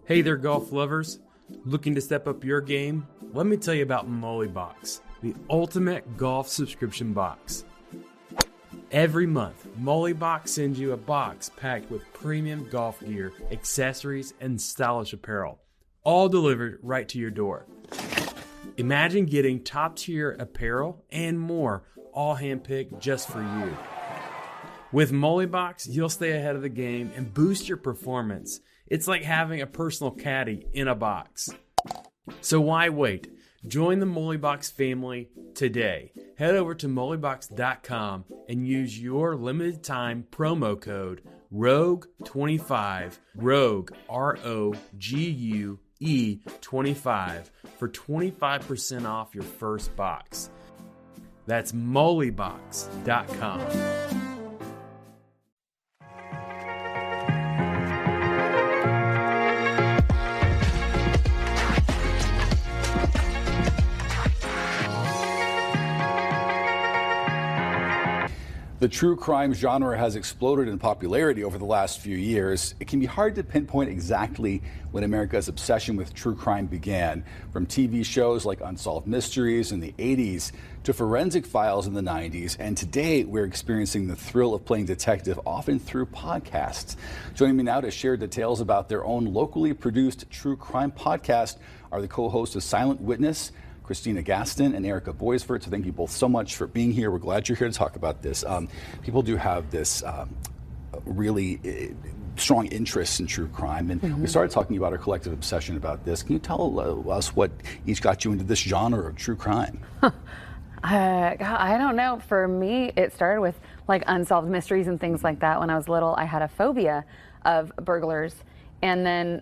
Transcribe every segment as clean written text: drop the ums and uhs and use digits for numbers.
Hey there, golf lovers. Looking to step up your game? Let me tell you about Mollybox, the ultimate golf subscription box. Every month, Mollybox sends you a box packed with premium golf gear, accessories, and stylish apparel, all delivered right to your door. Imagine getting top-tier apparel and more, all handpicked just for you. With Mollybox, you'll stay ahead of the game and boost your performance. It's like having a personal caddy in a box. So why wait? Join the Mollybox family today. Head over to mollybox.com and use your limited time promo code ROGUE25, ROGUE, ROGUE 25 for 25% off your first box. That's mollybox.com. The true crime genre has exploded in popularity over the last few years. It can be hard to pinpoint exactly when America's obsession with true crime began, from TV shows like Unsolved Mysteries in the 80s to Forensic Files in the 90s, and today we're experiencing the thrill of playing detective, often through podcasts. Joining me now to share details about their own locally produced true crime podcast are the co-hosts of Silent Witness, Christina Gaston and Erica Boisvert. So thank you both so much for being here. We're glad you're here to talk about this. People do have this really strong interest in true crime, and we started talking about our collective obsession about this. Can you tell us what each got you into this genre of true crime? I don't know. For me, it started with like Unsolved Mysteries and things like that. When I was little, I had a phobia of burglars, and then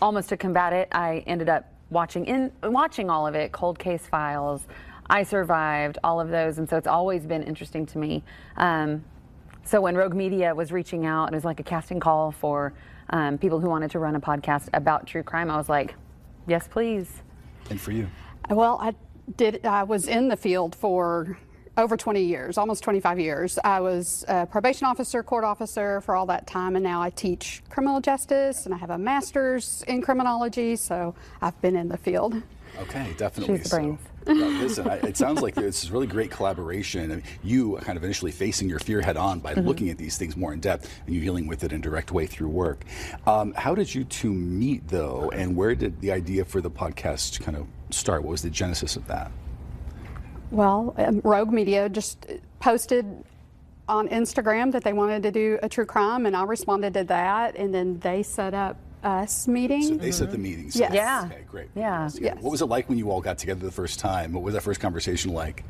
almost to combat it, I ended up watching all of it, Cold Case Files, I Survived, all of those, and so it's always been interesting to me. So when Rogue Media was reaching out, it was like a casting call for people who wanted to run a podcast about true crime. I was like, yes, please. And for you? Well, I was in the field for over 20 years, almost 25 years. I was a probation officer, court officer for all that time, and now I teach criminal justice, and I have a master's in criminology, so I've been in the field. Okay, definitely. She's the brains. Listen, it sounds like it's this really great collaboration. I mean, you kind of initially facing your fear head on by looking at these things more in depth, and you dealing with it in a direct way through work. How did you two meet, though, and where did the idea for the podcast kind of start? What was the genesis of that? Well, Rogue Media just posted on Instagram that they wanted to do a true crime, and I responded to that, and then they set up us meeting. So they set the meetings. Yes. Yeah. Okay, great. Yeah. Yes. What was it like when you all got together the first time? What was that first conversation like?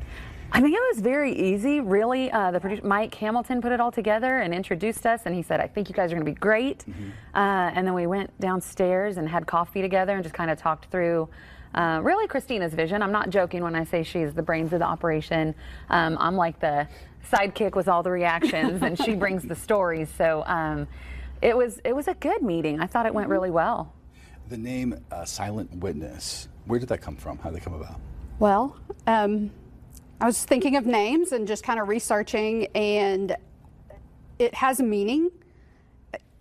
I think it was very easy, really. The producer, Mike Hamilton, put it all together and introduced us, and he said, I think you guys are going to be great. And then we went downstairs and had coffee together and just kind of talked through really Christina's vision. I'm not joking when I say she's the brains of the operation. I'm like the sidekick with all the reactions, and she brings the stories. So it was a good meeting. I thought it went really well. The name Silent Witness, where did that come from? How did it come about? Well, I was thinking of names and just kind of researching, and it has a meaning.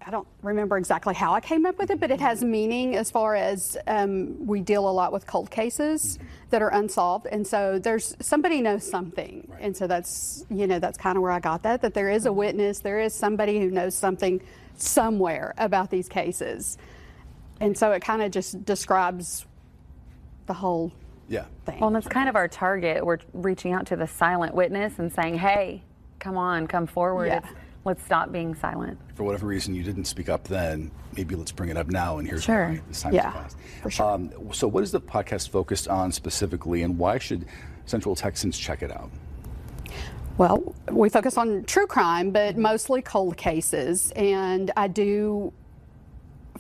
I don't remember exactly how I came up with it, but it has meaning as far as we deal a lot with cold cases that are unsolved, and so there's somebody knows something, and so that's kind of where I got that there is a witness, there is somebody who knows something somewhere about these cases, and so it kind of just describes the whole thing. Well, and that's kind of our target. We're reaching out to the silent witness and saying, hey, come on, come forward. Yeah. Let's stop being silent. For whatever reason you didn't speak up then, maybe let's bring it up now, and here's Sure. why this time has passed. For sure. So what is the podcast focused on specifically, and why should Central Texans check it out? Well, we focus on true crime, but mostly cold cases, and I do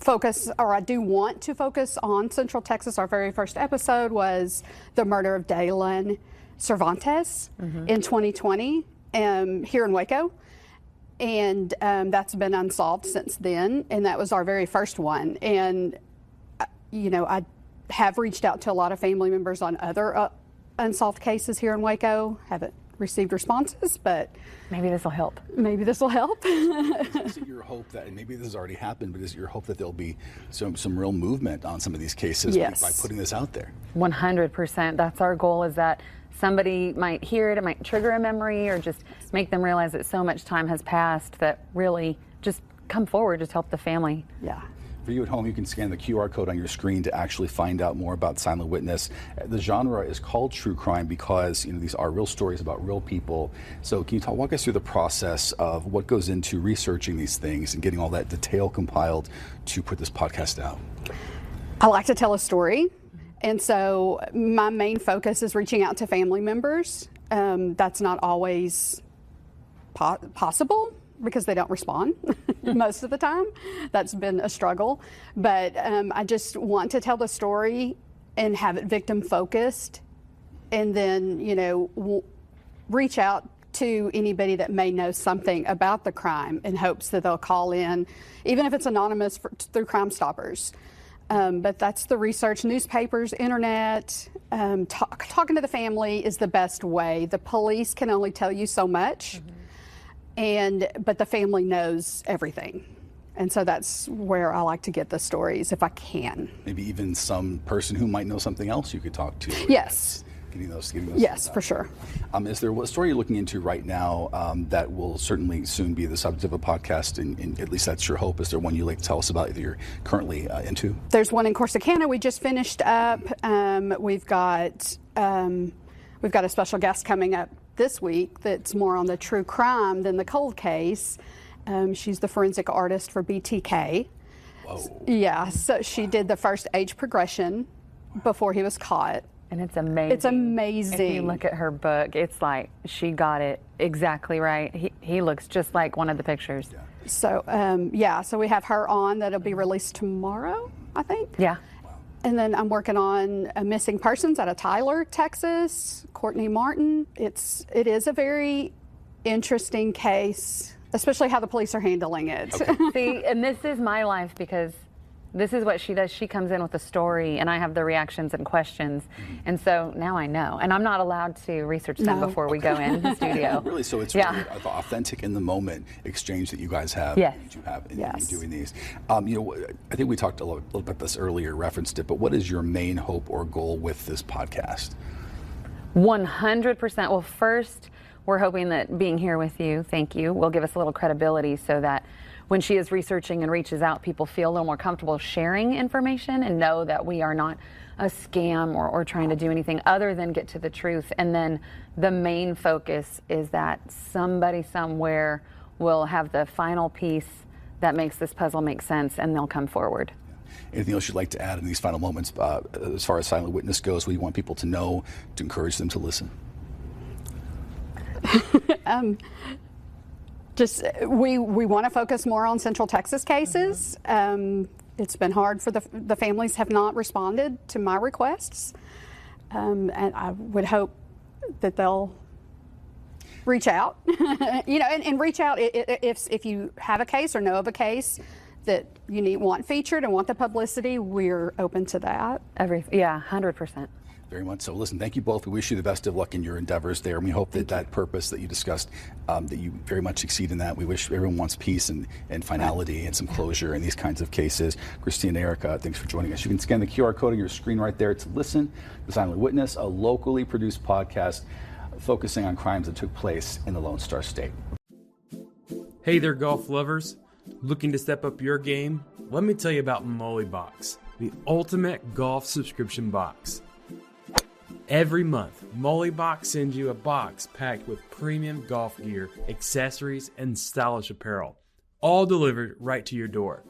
want to focus on Central Texas. Our very first episode was the murder of Dalen Cervantes in 2020 here in Waco. And that's been unsolved since then, and that was our very first one. And, I have reached out to a lot of family members on other unsolved cases here in Waco. Haven't received responses, but Maybe this will help. maybe this will help. Is it your hope that, and maybe this has already happened, but is it your hope that there'll be some real movement on some of these cases Yes. by putting this out there? 100%. That's our goal, is that somebody might hear it, it might trigger a memory, or just make them realize that so much time has passed, that really just come forward, just help the family. Yeah. For you at home, you can scan the QR code on your screen to actually find out more about Silent Witness. The genre is called true crime because these are real stories about real people. So can you walk us through the process of what goes into researching these things and getting all that detail compiled to put this podcast out? I like to tell a story, and so my main focus is reaching out to family members. That's not always possible because they don't respond most of the time. That's been a struggle. But I just want to tell the story and have it victim focused, and then, reach out to anybody that may know something about the crime in hopes that they'll call in, even if it's anonymous through Crime Stoppers. But that's the research. Newspapers, internet, talking to the family is the best way. The police can only tell you so much. But the family knows everything. And so that's where I like to get the stories if I can. Maybe even some person who might know something else you could talk to. Yes. Getting those yes, for sure. Is there a story you're looking into right now that will certainly soon be the subject of a podcast, and at least that's your hope? Is there one you'd like to tell us about that you're currently into? There's one in Corsicana we just finished up. We've got a special guest coming up this week that's more on the true crime than the cold case. She's the forensic artist for BTK. Whoa. Yeah, so she did the first age progression before he was caught. And it's amazing. It's amazing. If you look at her book, it's like she got it exactly right. He looks just like one of the pictures. Yeah. So, so we have her on. That'll be released tomorrow, I think. Yeah. And then I'm working on missing persons out of Tyler, Texas, Courtney Martin. It is a very interesting case, especially how the police are handling it. Okay. See, and this is my life, because this is what she does. She comes in with a story, and I have the reactions and questions. And so now I know. And I'm not allowed to research them before we go in the studio. Really? So it's really the authentic, in the moment exchange that you guys have. Yes. That you have in Yes. doing these. I think we talked a little about this earlier, referenced it, but what is your main hope or goal with this podcast? 100%. Well, first, we're hoping that being here with you, thank you, will give us a little credibility, so that when she is researching and reaches out, people feel a little more comfortable sharing information and know that we are not a scam or trying to do anything other than get to the truth. And then the main focus is that somebody somewhere will have the final piece that makes this puzzle make sense, and they'll come forward. Anything else you'd like to add in these final moments as far as Silent Witness goes? What do you want people to know to encourage them to listen? We want to focus more on Central Texas cases. It's been hard for the families have not responded to my requests, and I would hope that they'll reach out, and reach out if you have a case or know of a case that you want featured and want the publicity. We're open to that. 100%. Very much so. Listen, thank you both. We wish you the best of luck in your endeavors there, and we hope that purpose that you discussed, that you very much succeed in that. We wish everyone wants peace and finality and some closure in these kinds of cases. Christine and Erica, thanks for joining us. You can scan the QR code on your screen right there to listen to Silent Witness, a locally produced podcast focusing on crimes that took place in the Lone Star State. Hey there, golf lovers. Looking to step up your game? Let me tell you about Mollybox, the ultimate golf subscription box. Every month, Mollybox sends you a box packed with premium golf gear, accessories, and stylish apparel, all delivered right to your door.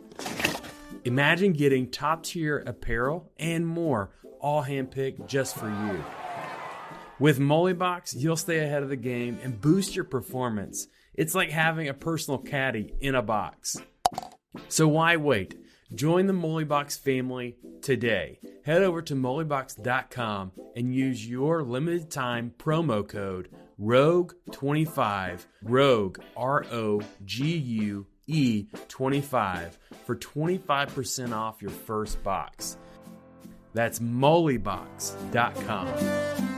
Imagine getting top-tier apparel and more, all handpicked just for you. With Mollybox, you'll stay ahead of the game and boost your performance. It's like having a personal caddy in a box. So why wait? Join the Mollybox family today. Head over to mollybox.com and use your limited time promo code ROGUE25, ROGUE, ROGUE 25 for 25% off your first box. That's mollybox.com.